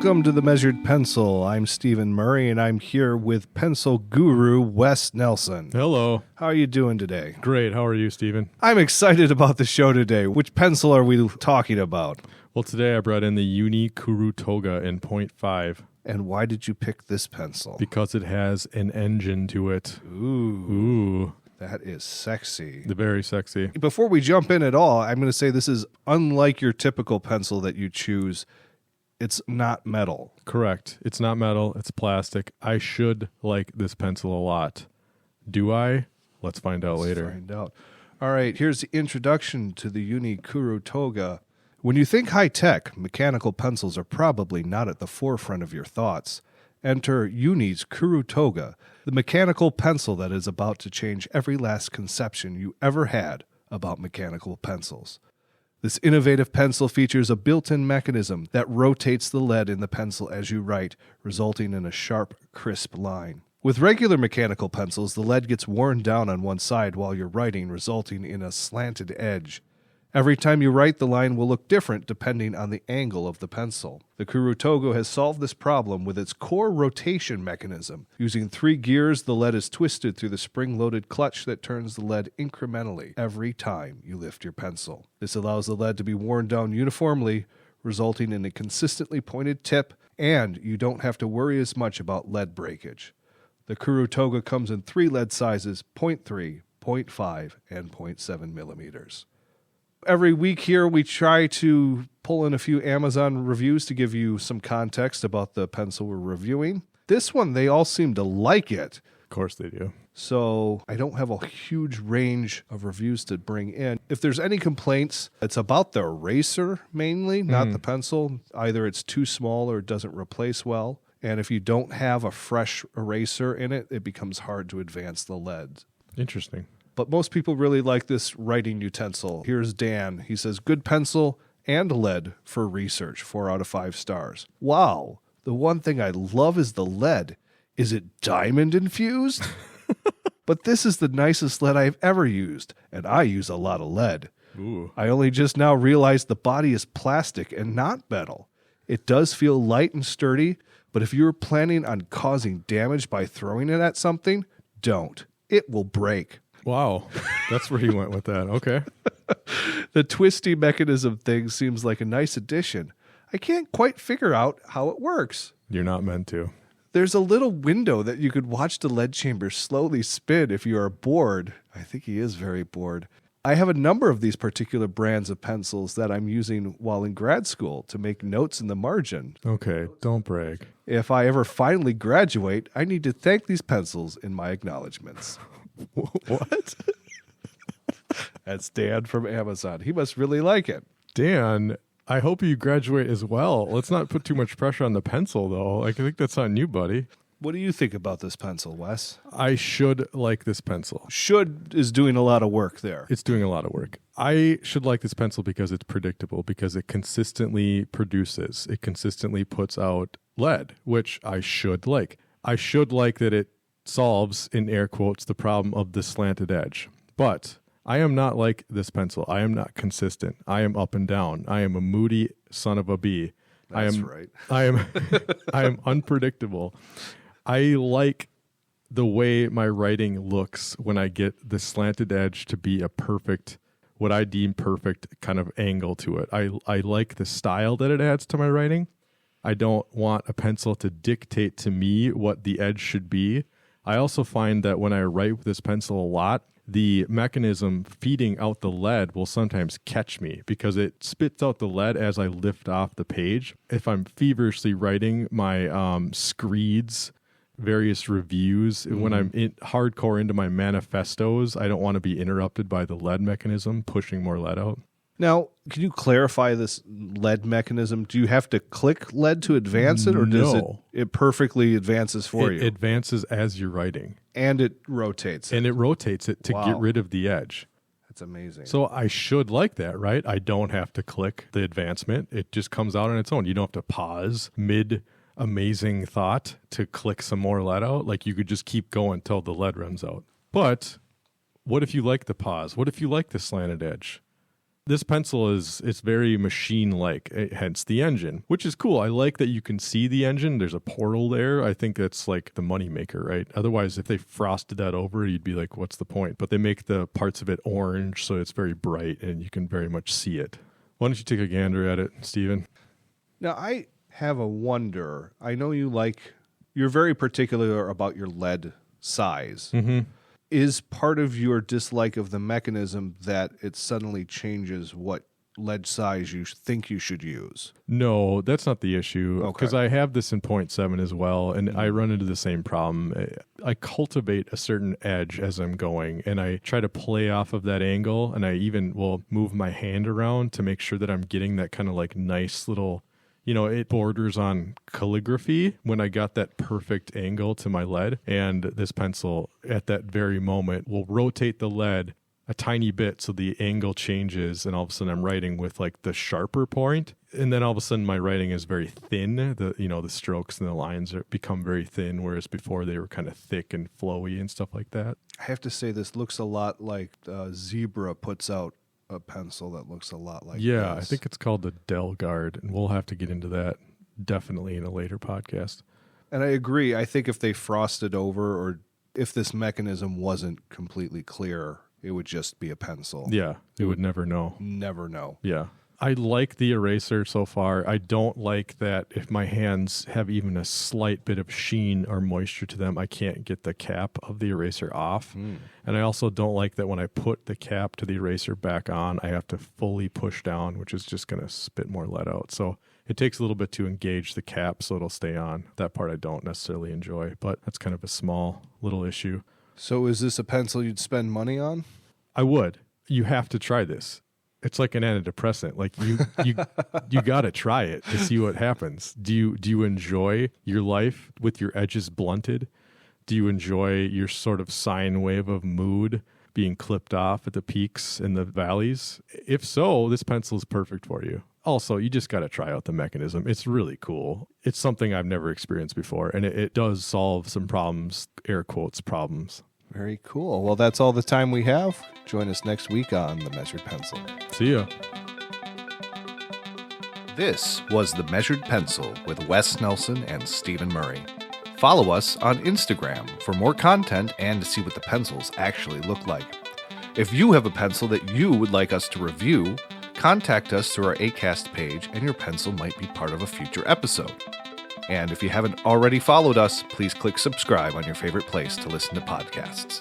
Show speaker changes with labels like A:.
A: Welcome to the Measured Pencil. I'm Stephen Murray, and I'm here with pencil guru Wes Nelson.
B: Hello.
A: How are you doing today?
B: Great. How are you, Stephen?
A: I'm excited about the show today. Which pencil are we talking about?
B: Well, today I brought in the Uni Kuru Toga in .5.
A: And why did you pick this pencil?
B: Because it has an engine to it.
A: Ooh. That is sexy.
B: Very sexy.
A: Before we jump in at all, I'm going to say this is unlike your typical pencil that you choose. It's not metal.
B: Correct. It's not metal. It's plastic. I should like this pencil a lot. Do I? Let's find out later.
A: Find out. All right, here's the introduction to the Uni Kuru Toga. When you think high-tech, mechanical pencils are probably not at the forefront of your thoughts. Enter Uni's Kuru Toga, the mechanical pencil that is about to change every last conception you ever had about mechanical pencils. This innovative pencil features a built-in mechanism that rotates the lead in the pencil as you write, resulting in a sharp, crisp line. With regular mechanical pencils, the lead gets worn down on one side while you're writing, resulting in a slanted edge. Every time you write, the line will look different depending on the angle of the pencil. The Kuru Toga has solved this problem with its core rotation mechanism. Using 3 gears, the lead is twisted through the spring-loaded clutch that turns the lead incrementally every time you lift your pencil. This allows the lead to be worn down uniformly, resulting in a consistently pointed tip, and you don't have to worry as much about lead breakage. The Kuru Toga comes in 3 lead sizes, 0.3, 0.5, and 0.7 millimeters. Every week here, we try to pull in a few Amazon reviews to give you some context about the pencil we're reviewing. This one, they all seem to like it.
B: Of course they do.
A: So I don't have a huge range of reviews to bring in. If there's any complaints, it's about the eraser mainly, not the pencil. Either it's too small or it doesn't replace well. And if you don't have a fresh eraser in it, it becomes hard to advance the lead.
B: Interesting.
A: But most people really like this writing utensil. Here's Dan. He says, good pencil and lead for research, 4 out of 5 stars. Wow. The one thing I love is the lead. Is it diamond infused? But this is the nicest lead I've ever used, and I use a lot of lead.
B: Ooh.
A: I only just now realized the body is plastic and not metal. It does feel light and sturdy, but if you're planning on causing damage by throwing it at something, don't. It will break.
B: Wow. That's where he went with that. Okay.
A: The twisty mechanism thing seems like a nice addition. I can't quite figure out how it works.
B: You're not meant to.
A: There's a little window that you could watch the lead chamber slowly spin if you are bored. I think he is very bored. I have a number of these particular brands of pencils that I'm using while in grad school to make notes in the margin.
B: Okay, don't brag.
A: If I ever finally graduate, I need to thank these pencils in my acknowledgments.
B: What?
A: That's Dan from Amazon. He must really like it.
B: Dan, I hope you graduate as well. Let's not put too much pressure on the pencil, though. I think that's on you, buddy.
A: What do you think about this pencil, Wes?
B: I should like this pencil.
A: Should is doing a lot of work there.
B: It's doing a lot of work. I should like this pencil because it's predictable, because it consistently produces. It consistently puts out lead, which I should like. I should like that it solves, in air quotes, the problem of the slanted edge. But I am not like this pencil. I am not consistent. I am up and down. I am a moody son of a bee.
A: That's right.
B: I am unpredictable. I like the way my writing looks when I get the slanted edge to be a perfect, what I deem perfect kind of angle to it. I like the style that it adds to my writing. I don't want a pencil to dictate to me what the edge should be. I also find that when I write with this pencil a lot, the mechanism feeding out the lead will sometimes catch me because it spits out the lead as I lift off the page. If I'm feverishly writing my screeds, various reviews, when I'm hardcore into my manifestos, I don't want to be interrupted by the lead mechanism pushing more lead out.
A: Now, can you clarify this lead mechanism? Do you have to click lead to advance it, or does it perfectly advances for you?
B: It advances as you're writing.
A: And it rotates it.
B: And it rotates it to get rid of the edge.
A: That's amazing.
B: So I should like that, right? I don't have to click the advancement. It just comes out on its own. You don't have to pause mid-amazing thought to click some more lead out. Like you could just keep going until the lead runs out. But what if you like the pause? What if you like the slanted edge? This pencil it's very machine-like, hence the engine, which is cool. I like that you can see the engine. There's a portal there. I think that's like the moneymaker, right? Otherwise, if they frosted that over, you'd be like, what's the point? But they make the parts of it orange, so it's very bright, and you can very much see it. Why don't you take a gander at it, Stephen?
A: Now, I have a wonder. I know you're very particular about your lead size.
B: Mm-hmm.
A: Is part of your dislike of the mechanism that it suddenly changes what lead size you think you should use?
B: No, that's not the issue. Because I have this in 0.7 as well, and I run into the same problem. I cultivate a certain edge as I'm going, and I try to play off of that angle, and I even will move my hand around to make sure that I'm getting that kind of like nice little... it borders on calligraphy when I got that perfect angle to my lead. And this pencil, at that very moment, will rotate the lead a tiny bit so the angle changes, and all of a sudden I'm writing with like the sharper point. And then all of a sudden my writing is very thin. The strokes and the lines become very thin, whereas before they were kind of thick and flowy and stuff like that.
A: I have to say this looks a lot like Zebra puts out a pencil that looks a lot like this.
B: I think it's called the Delgard, and we'll have to get into that definitely in a later podcast.
A: And I agree. I think if they frosted over, or if this mechanism wasn't completely clear, it would just be a pencil.
B: Yeah, you would never know.
A: Never know.
B: Yeah. I like the eraser so far. I don't like that if my hands have even a slight bit of sheen or moisture to them, I can't get the cap of the eraser off. And I also don't like that when I put the cap to the eraser back on, I have to fully push down, which is just going to spit more lead out. So it takes a little bit to engage the cap so it'll stay on. That part I don't necessarily enjoy, but that's kind of a small little issue.
A: So is this a pencil you'd spend money on?
B: I would. You have to try this. It's like an antidepressant. Like you got to try it to see what happens. Do you enjoy your life with your edges blunted? Do you enjoy your sort of sine wave of mood being clipped off at the peaks and the valleys? If so, this pencil is perfect for you. Also, you just got to try out the mechanism. It's really cool. It's something I've never experienced before, and it does solve some problems, air quotes, problems.
A: Very cool. Well, that's all the time we have. Join us next week on The Measured Pencil.
B: See ya.
A: This was The Measured Pencil with Wes Nelson and Stephen Murray. Follow us on Instagram for more content and to see what the pencils actually look like. If you have a pencil that you would like us to review, contact us through our Acast page and your pencil might be part of a future episode. And if you haven't already followed us, please click subscribe on your favorite place to listen to podcasts.